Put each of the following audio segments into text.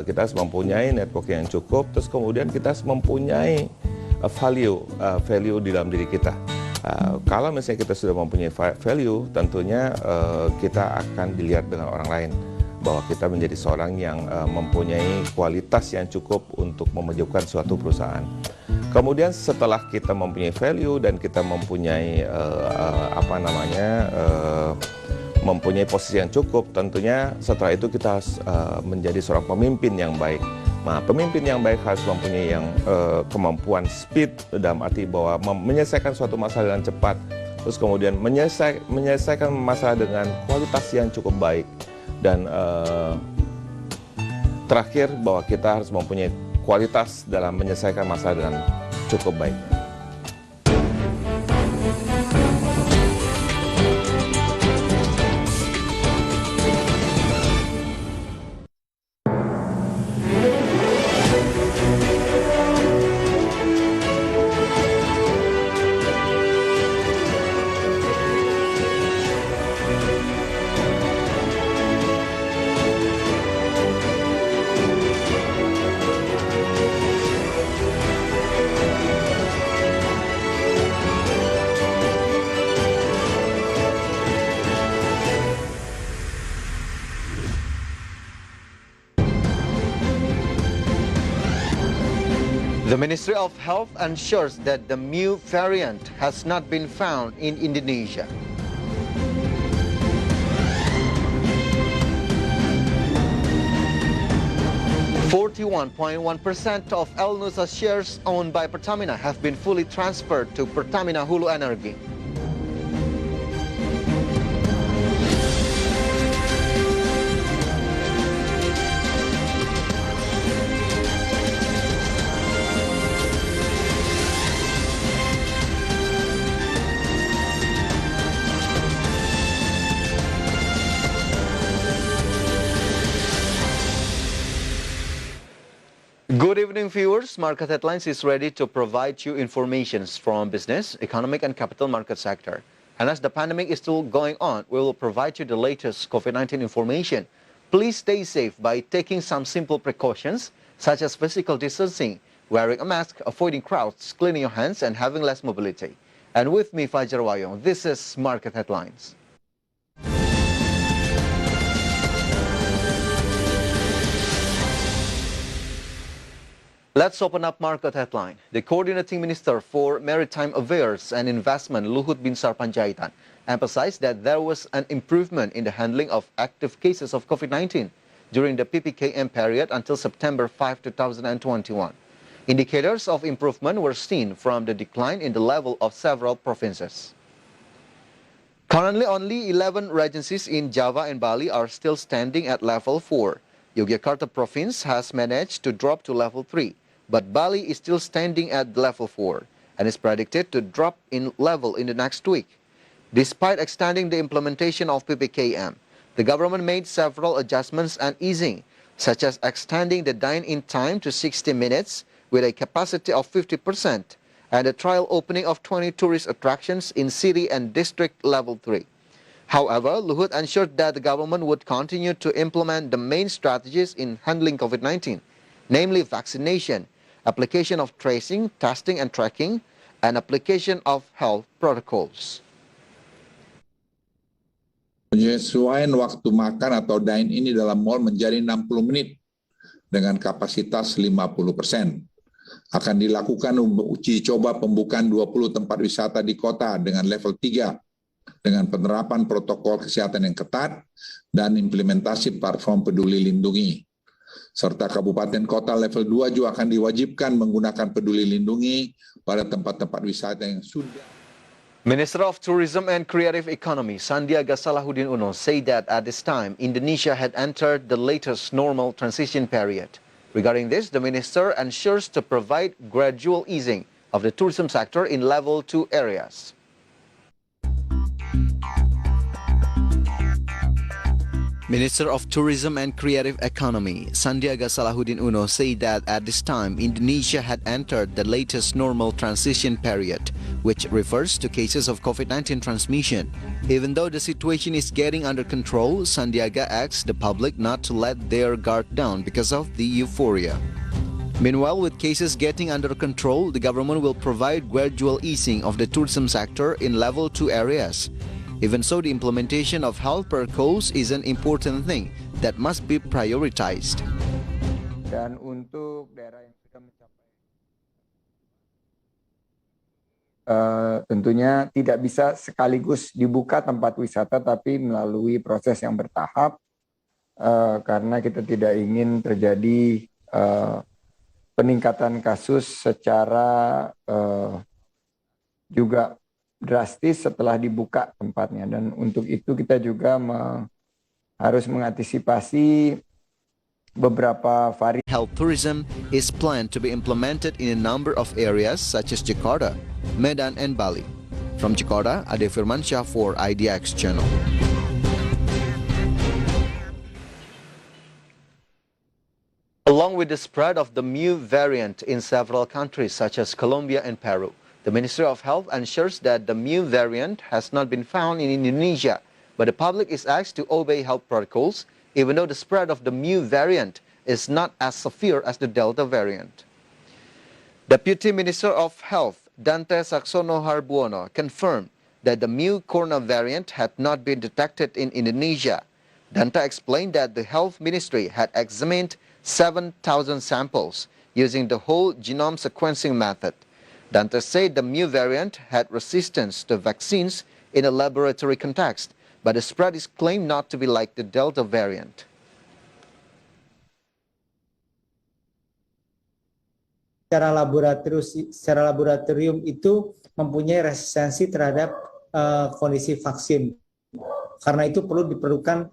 Kita harus mempunyai network yang cukup, terus kemudian kita harus mempunyai value di dalam diri kita. Kalau misalnya kita sudah mempunyai value, tentunya kita akan dilihat dengan orang lain bahwa kita menjadi seorang yang mempunyai kualitas yang cukup untuk memajukan suatu perusahaan. Kemudian setelah kita mempunyai value dan kita mempunyai mempunyai posisi yang cukup, tentunya setelah itu kita harus menjadi seorang pemimpin yang baik. Nah, pemimpin yang baik harus mempunyai kemampuan speed, dalam arti bahwa menyelesaikan suatu masalah dengan cepat, terus kemudian menyelesaikan masalah dengan kualitas yang cukup baik, dan terakhir bahwa kita harus mempunyai kualitas dalam menyelesaikan masalah dengan cukup baik. The Ministry of Health ensures that the Mu variant has not been found in Indonesia. .1% of El Nusa shares owned by Pertamina have been fully transferred to Pertamina Hulu Energy. Good evening, viewers. Market Headlines is ready to provide you informations from business, economic, and capital market sector. And as the pandemic is still going on, we will provide you the latest COVID-19 information. Please stay safe by taking some simple precautions, such as physical distancing, wearing a mask, avoiding crowds, cleaning your hands, and having less mobility. And with me, Fajar Wayong, this is Market Headlines. Let's open up Market Headline. The Coordinating Minister for Maritime Affairs and Investment, Luhut Binsar Panjaitan, emphasized that there was an improvement in the handling of active cases of COVID-19 during the PPKM period until September 5, 2021. Indicators of improvement were seen from the decline in the level of several provinces. Currently, only 11 regencies in Java and Bali are still standing at level 4. Yogyakarta province has managed to drop to level 3, but Bali is still standing at level 4 and is predicted to drop in level in the next week. Despite extending the implementation of PPKM, the government made several adjustments and easing, such as extending the dine-in time to 60 minutes with a capacity of 50% and a trial opening of 20 tourist attractions in city and district level 3. However, Luhut ensured that the government would continue to implement the main strategies in handling COVID-19, namely vaccination, application of tracing, testing and tracking, and application of health protocols. Penyesuaian waktu makan atau dine-in di dalam mal menjadi 60 menit dengan kapasitas 50%. Akan dilakukan uji coba pembukaan 20 tempat wisata di kota dengan level 3. Dengan penerapan protokol kesehatan yang ketat dan implementasi platform peduli lindungi. Serta kabupaten kota level 2 juga akan diwajibkan menggunakan peduli lindungi pada tempat-tempat wisata yang sudah. Minister of Tourism and Creative Economy, Sandiaga Salahuddin Uno, said that at this time, Indonesia had entered the latest normal transition period. Regarding this, the minister ensures to provide gradual easing of the tourism sector in level 2 areas. Minister of Tourism and Creative Economy, Sandiaga Salahuddin Uno, said that at this time, Indonesia had entered the latest normal transition period, which refers to cases of COVID-19 transmission. Even though the situation is getting under control, Sandiaga asked the public not to let their guard down because of the euphoria. Meanwhile, with cases getting under control, the government will provide gradual easing of the tourism sector in level 2 areas. Even so, the implementation of health protocols is an important thing that must be prioritized. Dan untuk daerah yang sudah mencapai tentunya tidak bisa sekaligus dibuka tempat wisata, tapi melalui proses yang bertahap karena kita tidak ingin terjadi peningkatan kasus secara juga drastis setelah dibuka tempatnya, dan untuk itu kita juga harus mengantisipasi beberapa varian. Health tourism is planned to be implemented in a number of areas such as Jakarta, Medan, and Bali. From Jakarta, Ade Firmansyah for IDX Channel. Along with the spread of the Mu variant in several countries such as Colombia and Peru, the Ministry of Health ensures that the Mu variant has not been found in Indonesia, but the public is asked to obey health protocols, even though the spread of the Mu variant is not as severe as the Delta variant. Deputy Minister of Health, Dante Saxono Harbuono, confirmed that the Mu corona variant had not been detected in Indonesia. Dante explained that the Health Ministry had examined 7,000 samples using the whole genome sequencing method. Dante said the Mu variant had resistance to vaccines in a laboratory context, but the spread is claimed not to be like the Delta variant. Secara laboratorium itu mempunyai resistensi terhadap kondisi vaksin. Karena itu diperlukan,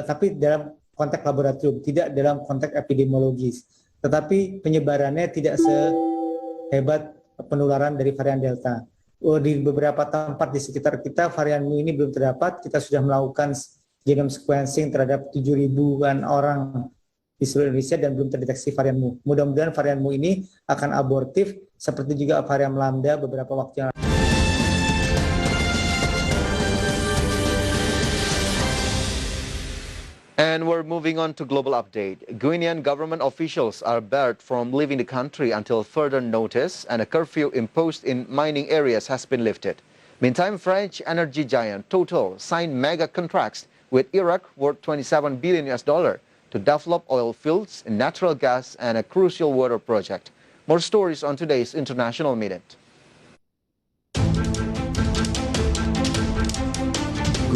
tapi dalam konteks laboratorium, tidak dalam konteks epidemiologis. Tetapi penyebarannya tidak sehebat penularan dari varian Delta. Di beberapa tempat di sekitar kita varian Mu ini belum terdapat. Kita sudah melakukan genome sequencing terhadap 7.000-an orang di seluruh Indonesia dan belum terdeteksi varian Mu. Mudah-mudahan varian Mu ini akan abortif seperti juga varian Lambda beberapa waktu yang lalu. And we're moving on to global update. Guinean government officials are barred from leaving the country until further notice, and a curfew imposed in mining areas has been lifted. Meantime, French energy giant Total signed mega contracts with Iraq worth $27 billion to develop oil fields, natural gas, and a crucial water project. More stories on today's International Minute.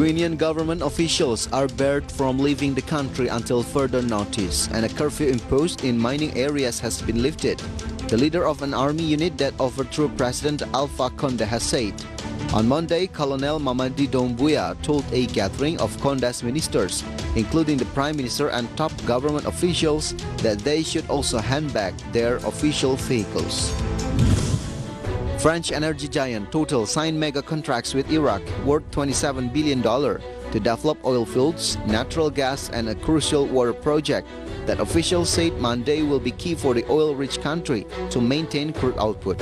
Guinean government officials are barred from leaving the country until further notice, and a curfew imposed in mining areas has been lifted. The leader of an army unit that overthrew President Alpha Condé has said. On Monday, Colonel Mamadi Doumbouya told a gathering of Condé's ministers, including the Prime Minister and top government officials, that they should also hand back their official vehicles. French energy giant Total signed mega contracts with Iraq worth $27 billion to develop oil fields, natural gas, and a crucial water project that officials said Monday will be key for the oil-rich country to maintain crude output.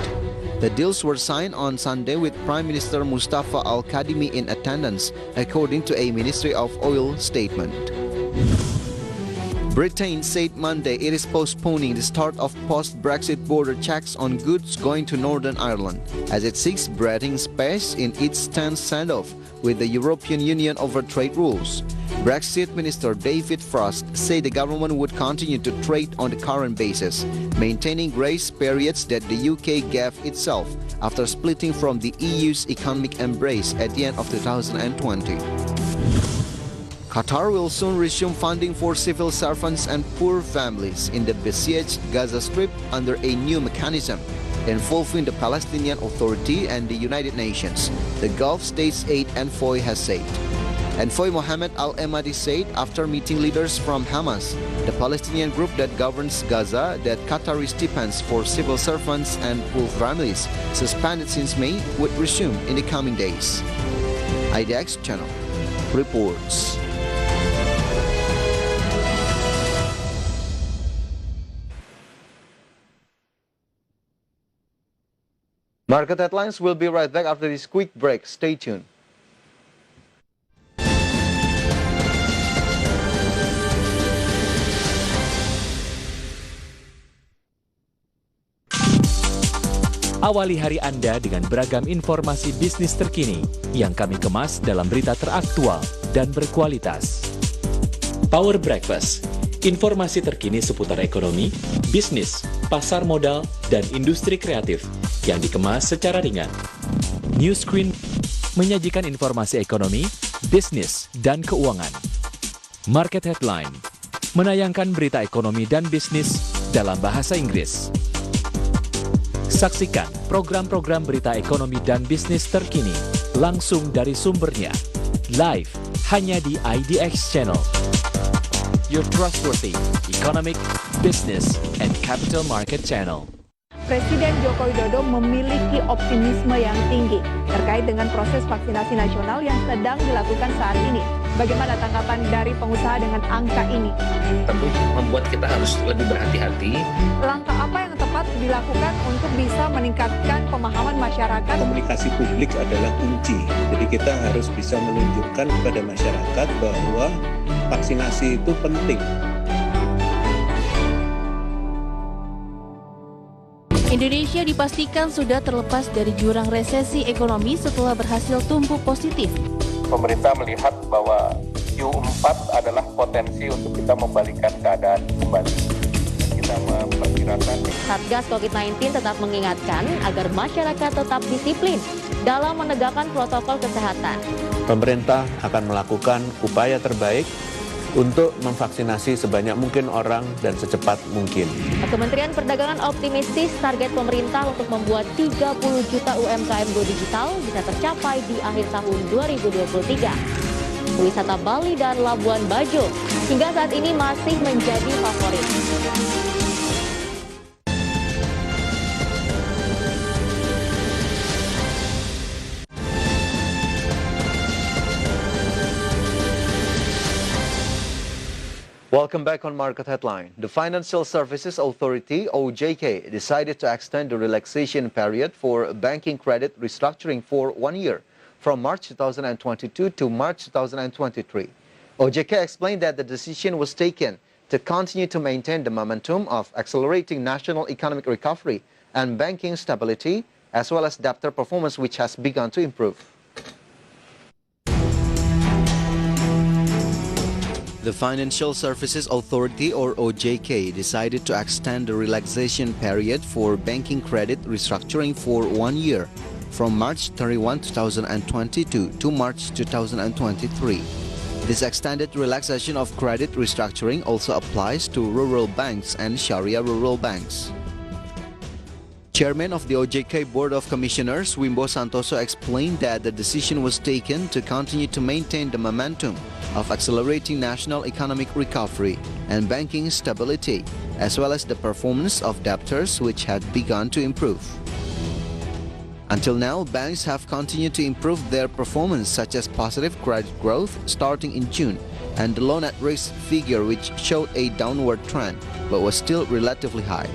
The deals were signed on Sunday with Prime Minister Mustafa Al-Kadhimi in attendance, according to a Ministry of Oil statement. Britain said Monday it is postponing the start of post-Brexit border checks on goods going to Northern Ireland, as it seeks breathing space in its tense standoff with the European Union over trade rules. Brexit Minister David Frost said the government would continue to trade on the current basis, maintaining grace periods that the UK gave itself after splitting from the EU's economic embrace at the end of 2020. Qatar will soon resume funding for civil servants and poor families in the besieged Gaza Strip under a new mechanism involving the Palestinian Authority and the United Nations, the Gulf States Aid Envoy has said. Envoy Mohammed Al-Emadi said after meeting leaders from Hamas, the Palestinian group that governs Gaza, that Qatari stipends for civil servants and poor families suspended since May would resume in the coming days. IDX Channel reports. Market headlines will be right back after this quick break. Stay tuned. Awali hari Anda dengan beragam informasi bisnis terkini yang kami kemas dalam berita teraktual dan berkualitas. Power Breakfast, informasi terkini seputar ekonomi, bisnis, pasar modal, dan industri kreatif yang dikemas secara ringan. New Screen menyajikan informasi ekonomi, bisnis, dan keuangan. Market Headline menayangkan berita ekonomi dan bisnis dalam bahasa Inggris. Saksikan program-program berita ekonomi dan bisnis terkini langsung dari sumbernya, live hanya di IDX Channel. Your Trustworthy Economic, Business, and Capital Market Channel. Presiden Joko Widodo memiliki optimisme yang tinggi terkait dengan proses vaksinasi nasional yang sedang dilakukan saat ini. Bagaimana tanggapan dari pengusaha dengan angka ini? Tentu membuat kita harus lebih berhati-hati. Langkah apa yang tepat dilakukan untuk bisa meningkatkan pemahaman masyarakat? Komunikasi publik adalah kunci. Jadi kita harus bisa menunjukkan kepada masyarakat bahwa vaksinasi itu penting. Indonesia dipastikan sudah terlepas dari jurang resesi ekonomi setelah berhasil tumbuh positif. Pemerintah melihat bahwa Q4 adalah potensi untuk kita membalikkan keadaan kembali. Kita memperkirakan. Satgas COVID-19 tetap mengingatkan agar masyarakat tetap disiplin dalam menegakkan protokol kesehatan. Pemerintah akan melakukan upaya terbaik untuk memvaksinasi sebanyak mungkin orang dan secepat mungkin. Kementerian Perdagangan optimistis target pemerintah untuk membuat 30 juta UMKM go digital bisa tercapai di akhir tahun 2023. Wisata Bali dan Labuan Bajo hingga saat ini masih menjadi favorit. Welcome back on Market Headline. The Financial Services Authority, OJK, decided to extend the relaxation period for banking credit restructuring for 1 year, from March 2022 to March 2023. OJK explained that the decision was taken to continue to maintain the momentum of accelerating national economic recovery and banking stability, as well as debtor performance, which has begun to improve. The Financial Services Authority, or OJK, decided to extend the relaxation period for banking credit restructuring for 1 year, from March 31, 2022 to March 2023. This extended relaxation of credit restructuring also applies to rural banks and Sharia rural banks. Chairman of the OJK Board of Commissioners, Wimbo Santoso, explained that the decision was taken to continue to maintain the momentum of accelerating national economic recovery and banking stability, as well as the performance of debtors, which had begun to improve. Until now, banks have continued to improve their performance, such as positive credit growth starting in June, and the loan at risk figure, which showed a downward trend but was still relatively high.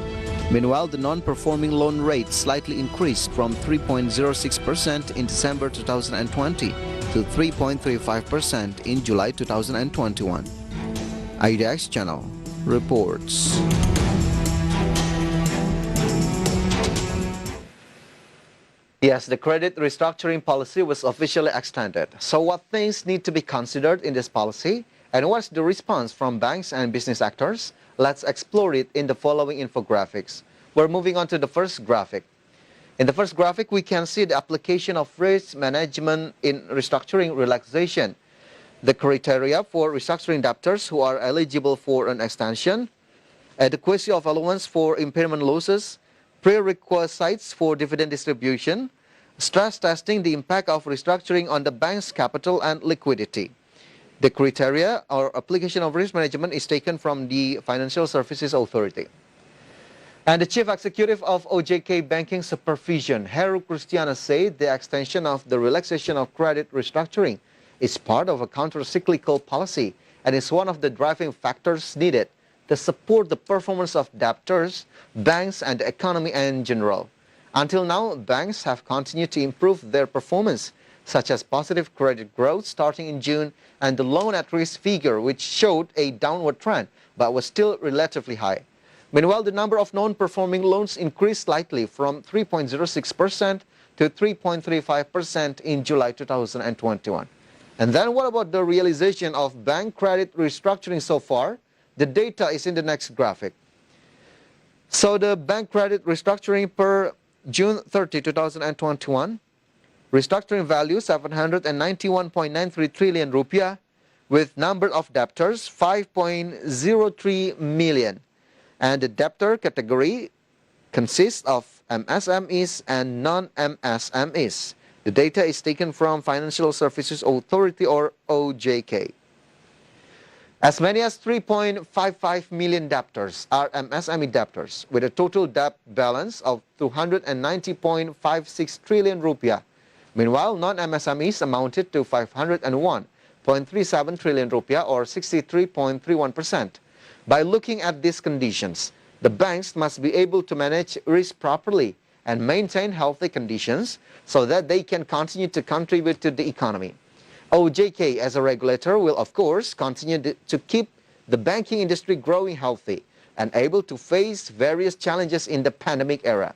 Meanwhile, the non-performing loan rate slightly increased from 3.06% in December 2020 to 3.35% in July 2021. IDX Channel reports. Yes, the credit restructuring policy was officially extended. So what things need to be considered in this policy? And what's the response from banks and business actors? Let's explore it in the following infographics. We're moving on to the first graphic. In the first graphic, we can see the application of risk management in restructuring relaxation, the criteria for restructuring debtors who are eligible for an extension, adequacy of allowance for impairment losses, prerequisites for dividend distribution, stress testing the impact of restructuring on the bank's capital and liquidity. The criteria or application of risk management is taken from the Financial Services Authority. And the Chief Executive of OJK Banking Supervision, Heru Kristiana, said the extension of the relaxation of credit restructuring is part of a counter-cyclical policy and is one of the driving factors needed to support the performance of debtors, banks, and the economy in general. Until now, banks have continued to improve their performance, such as positive credit growth starting in June and the loan at risk figure, which showed a downward trend but was still relatively high. Meanwhile, the number of non-performing loans increased slightly from 3.06% to 3.35% in July 2021. And then what about the realization of bank credit restructuring so far? The data is in the next graphic. So the bank credit restructuring per June 30, 2021, restructuring value 791.93 trillion rupiah, with number of debtors 5.03 million. And the debtor category consists of MSMEs and non-MSMEs. The data is taken from Financial Services Authority, or OJK. As many as 3.55 million debtors are MSME debtors, with a total debt balance of 290.56 trillion rupiah. Meanwhile, non-MSMEs amounted to 501.37 trillion rupiah, or 63.31%. By looking at these conditions, the banks must be able to manage risk properly and maintain healthy conditions so that they can continue to contribute to the economy. OJK as a regulator will of course continue to keep the banking industry growing healthy and able to face various challenges in the pandemic era.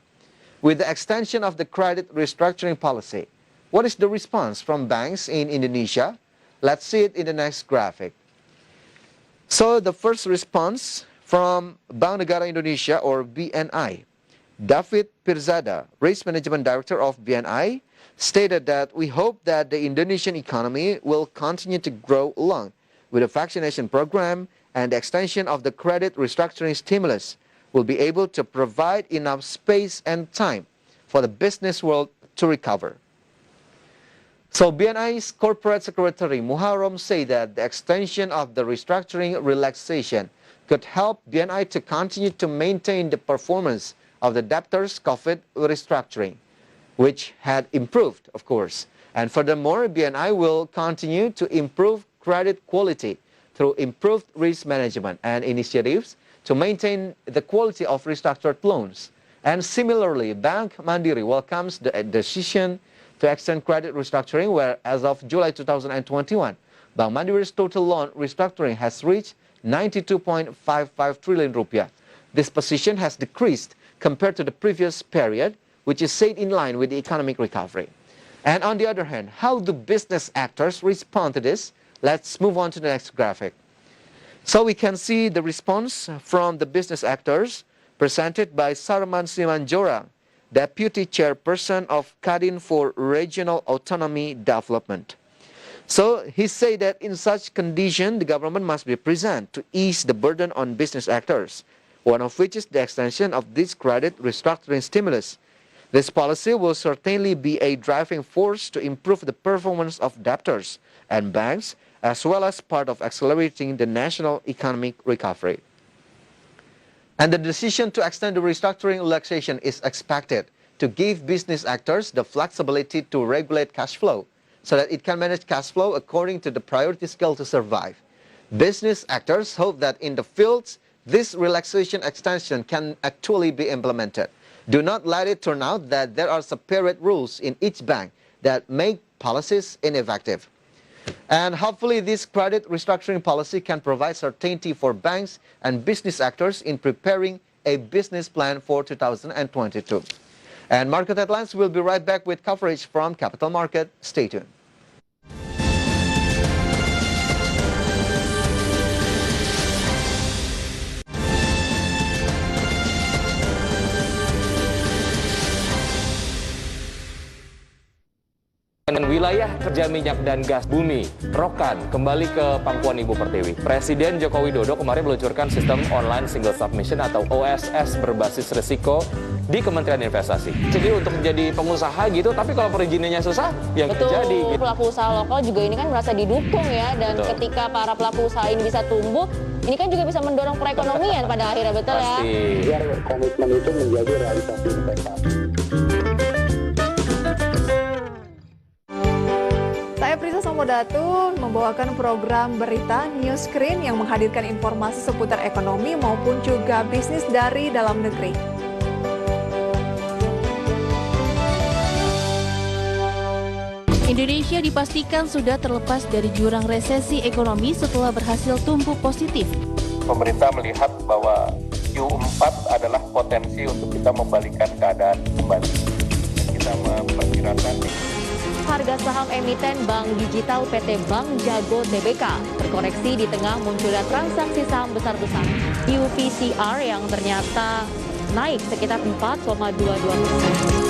With the extension of the credit restructuring policy, what is the response from banks in Indonesia? Let's see it in the next graphic. So the first response from Bank Negara Indonesia, or BNI. David Pirzada, Risk Management Director of BNI, stated that we hope that the Indonesian economy will continue to grow along with the vaccination program and the extension of the credit restructuring stimulus will be able to provide enough space and time for the business world to recover. So BNI's Corporate Secretary Muharram said that the extension of the restructuring relaxation could help BNI to continue to maintain the performance of the debtors' COVID restructuring, which had improved, of course. And furthermore, BNI will continue to improve credit quality through improved risk management and initiatives to maintain the quality of restructured loans. And similarly, Bank Mandiri welcomes the decision to extend credit restructuring, where as of July 2021, Bank Mandiri's total loan restructuring has reached 92.55 trillion rupiah. This position has decreased compared to the previous period, which is said in line with the economic recovery. And on the other hand, how do business actors respond to this? Let's move on to the next graphic. So we can see the response from the business actors presented by Sarman Simanjorang, Deputy Chairperson of Kadin for Regional Autonomy Development. So he said that in such condition, the government must be present to ease the burden on business actors, one of which is the extension of this credit restructuring stimulus. This policy will certainly be a driving force to improve the performance of debtors and banks, as well as part of accelerating the national economic recovery. And the decision to extend the restructuring relaxation is expected to give business actors the flexibility to regulate cash flow so that it can manage cash flow according to the priority scale to survive. Business actors hope that in the fields, this relaxation extension can actually be implemented. Do not let it turn out that there are separate rules in each bank that make policies ineffective. And hopefully this credit restructuring policy can provide certainty for banks and business actors in preparing a business plan for 2022. And market headlines will be right back with coverage from Capital Market. Stay tuned. Wilayah kerja minyak dan gas bumi, Rokan, kembali ke pangkuan Ibu Pertiwi. Presiden Joko Widodo kemarin meluncurkan sistem online single submission atau OSS berbasis risiko di Kementerian Investasi. Jadi untuk menjadi pengusaha gitu, tapi kalau perizinannya susah, ya nggak jadi. Betul, pelaku usaha lokal juga ini kan merasa didukung ya, dan ketika para pelaku usaha ini bisa tumbuh, ini kan juga bisa mendorong perekonomian pada akhirnya, betul ya? Pasti. Biar komitmen itu menjadi realisasi investasi. Saya Prisa Samodatu membawakan program Berita News Screen yang menghadirkan informasi seputar ekonomi maupun juga bisnis dari dalam negeri. Indonesia dipastikan sudah terlepas dari jurang resesi ekonomi setelah berhasil tumbuh positif. Pemerintah melihat bahwa Q4 adalah potensi untuk kita membalikan keadaan kembali. Kita memperkirakan Harga saham emiten Bank Digital PT Bank Jago Tbk terkoreksi di tengah munculnya transaksi saham besar-besar UPCR yang ternyata naik sekitar 4,22%.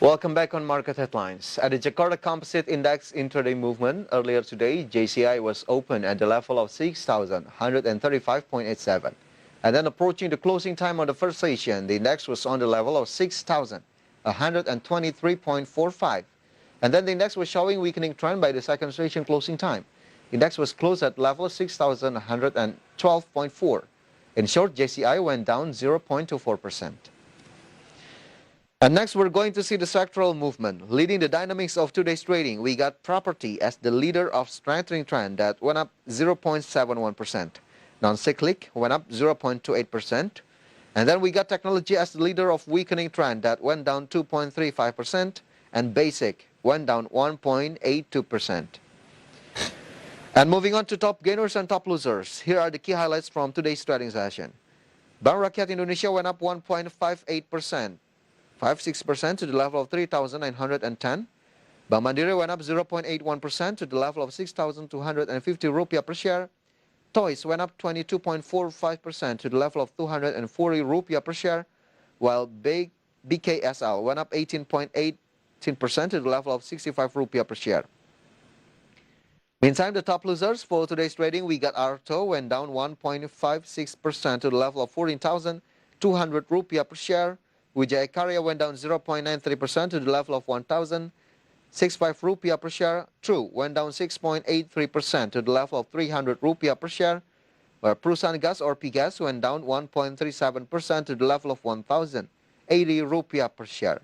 Welcome back on Market Headlines. At the Jakarta Composite Index intraday movement earlier today, JCI was open at the level of 6,135.87. And then approaching the closing time on the first session, the index was on the level of 6,123.45. And then the index was showing weakening trend by the second session closing time. Index was closed at level 6,112.4. In short, JCI went down 0.24%. And next, we're going to see the sectoral movement. Leading the dynamics of today's trading, we got property as the leader of strengthening trend that went up 0.71%. Non-cyclic went up 0.28%. And then we got technology as the leader of weakening trend that went down 2.35%. And basic went down 1.82%. And moving on to top gainers and top losers, here are the key highlights from today's trading session. Bank Rakyat Indonesia went up 1.58%. 56% to the level of 3,910. Bank Mandiri went up 0.81% to the level of 6,250 rupiah per share. Toys went up 22.45% to the level of 240 rupiah per share, while BKSL went up 18.18% to the level of 65 rupiah per share. Meantime, the top losers for today's trading, we got Arto went down 1.56% to the level of 14,200 rupiah per share. Wijaya Karya went down 0.93% to the level of 1,065 rupiah per share. True went down 6.83% to the level of 300 rupiah per share, where Perusahaan Gas or Pigas went down 1.37% to the level of 1,080 rupiah per share.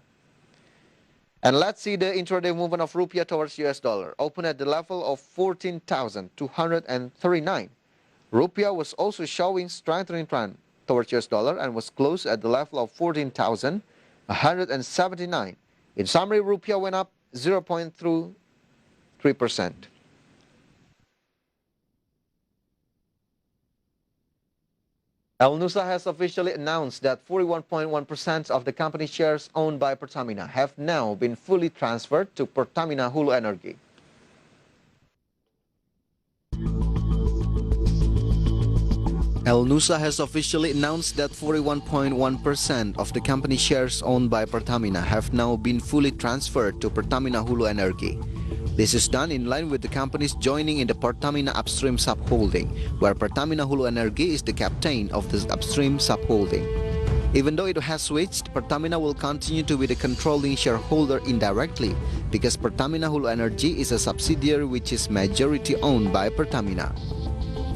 And let's see the intraday movement of rupiah towards US dollar. Open at the level of 14,239. Rupiah was also showing strengthening trend towards US dollar and was closed at the level of 14,179. In summary, rupiah went up 0.3%. El-Nusa has officially announced that 41.1% of the company shares owned by Pertamina have now been fully transferred to Pertamina Hulu Energi. El-Nusa has officially announced that 41.1% of the company shares owned by Pertamina have now been fully transferred to Pertamina Hulu Energi. This is done in line with the companies joining in the Pertamina Upstream Subholding, where Pertamina Hulu Energi is the captain of the Upstream Subholding. Even though it has switched, Pertamina will continue to be the controlling shareholder indirectly because Pertamina Hulu Energi is a subsidiary which is majority owned by Pertamina.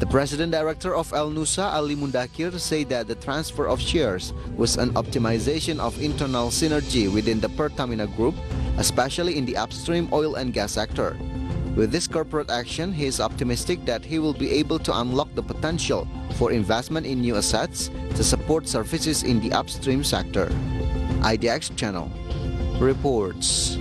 The President Director of El-Nusa, Ali Mundakir, said that the transfer of shares was an optimization of internal synergy within the Pertamina Group, especially in the upstream oil and gas sector. With this corporate action, he is optimistic that he will be able to unlock the potential for investment in new assets to support services in the upstream sector. IDX Channel reports.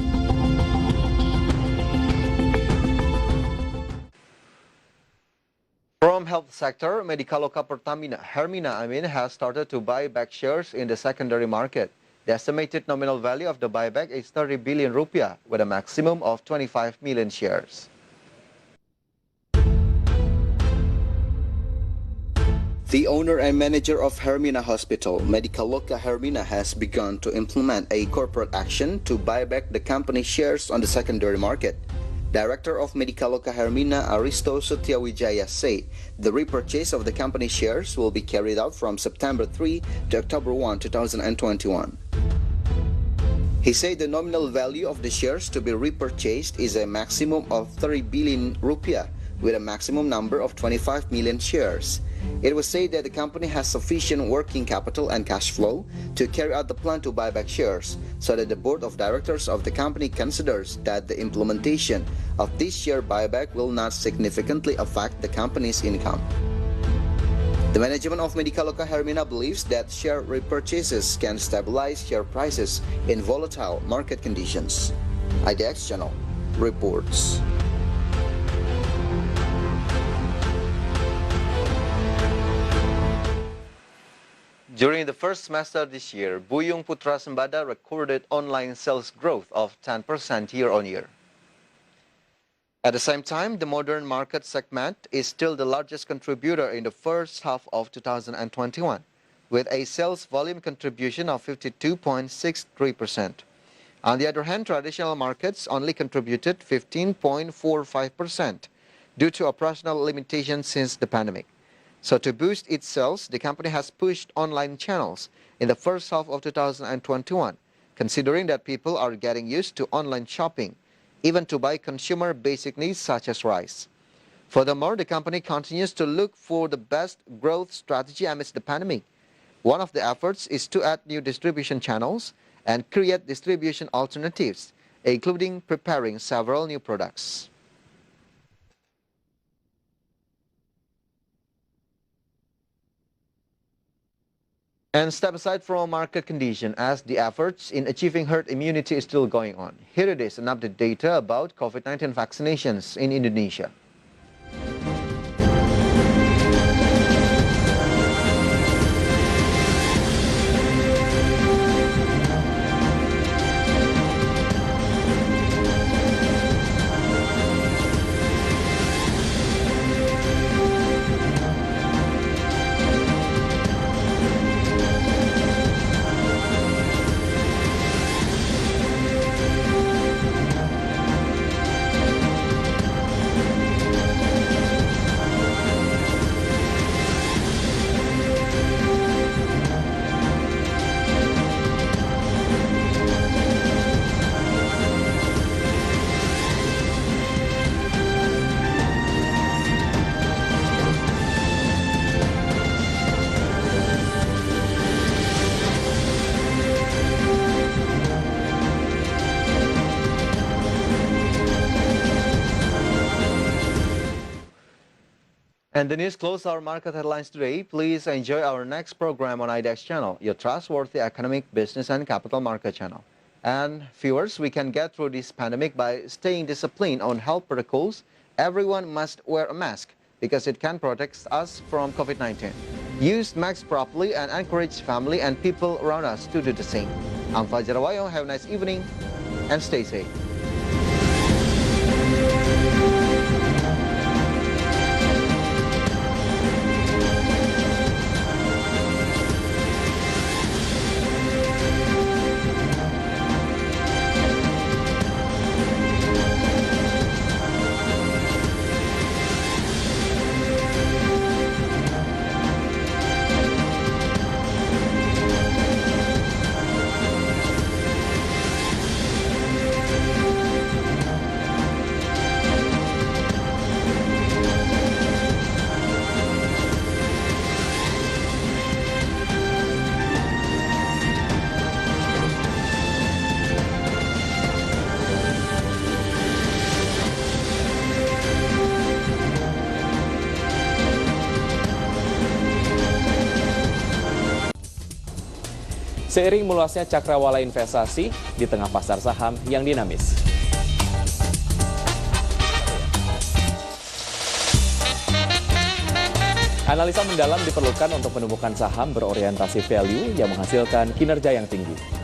From health sector, Medikaloka Pertamina Hermina has started to buy back shares in the secondary market. The estimated nominal value of the buyback is 30 billion rupiah with a maximum of 25 million shares. The owner and manager of Hermina Hospital, Medikaloka Hermina, has begun to implement a corporate action to buy back the company's shares on the secondary market. Director of Medikaloka Hermina, Aristo Setiawijaya, said the repurchase of the company shares will be carried out from September 3 to October 1, 2021. He said the nominal value of the shares to be repurchased is a maximum of 30 billion rupiah with a maximum number of 25 million shares. It was said that the company has sufficient working capital and cash flow to carry out the plan to buy back shares, so that the board of directors of the company considers that the implementation of this share buyback will not significantly affect the company's income. The management of Medicaloka Hermina believes that share repurchases can stabilize share prices in volatile market conditions. IDX Channel reports. During the first semester this year, Buyung Putra Sembada recorded online sales growth of 10% year-on-year. At the same time, the modern market segment is still the largest contributor in the first half of 2021, with a sales volume contribution of 52.63%. On the other hand, traditional markets only contributed 15.45% due to operational limitations since the pandemic. So to boost its sales, the company has pushed online channels in the first half of 2021, considering that people are getting used to online shopping, even to buy consumer basic needs such as rice. Furthermore, the company continues to look for the best growth strategy amidst the pandemic. One of the efforts is to add new distribution channels and create distribution alternatives, including preparing several new products. And step aside from market condition as the efforts in achieving herd immunity is still going on. Here it is, an update data about COVID-19 vaccinations in Indonesia. And the news close our market headlines today. Please enjoy our next program on IDX Channel, your trustworthy economic, business, and capital market channel. And viewers, we can get through this pandemic by staying disciplined on health protocols. Everyone must wear a mask because it can protect us from COVID-19. Use masks properly and encourage family and people around us to do the same. I'm Fajar Wayong. Have a nice evening and stay safe. Seiring meluasnya cakrawala investasi di tengah pasar saham yang dinamis. Analisa mendalam diperlukan untuk menemukan saham berorientasi value yang menghasilkan kinerja yang tinggi.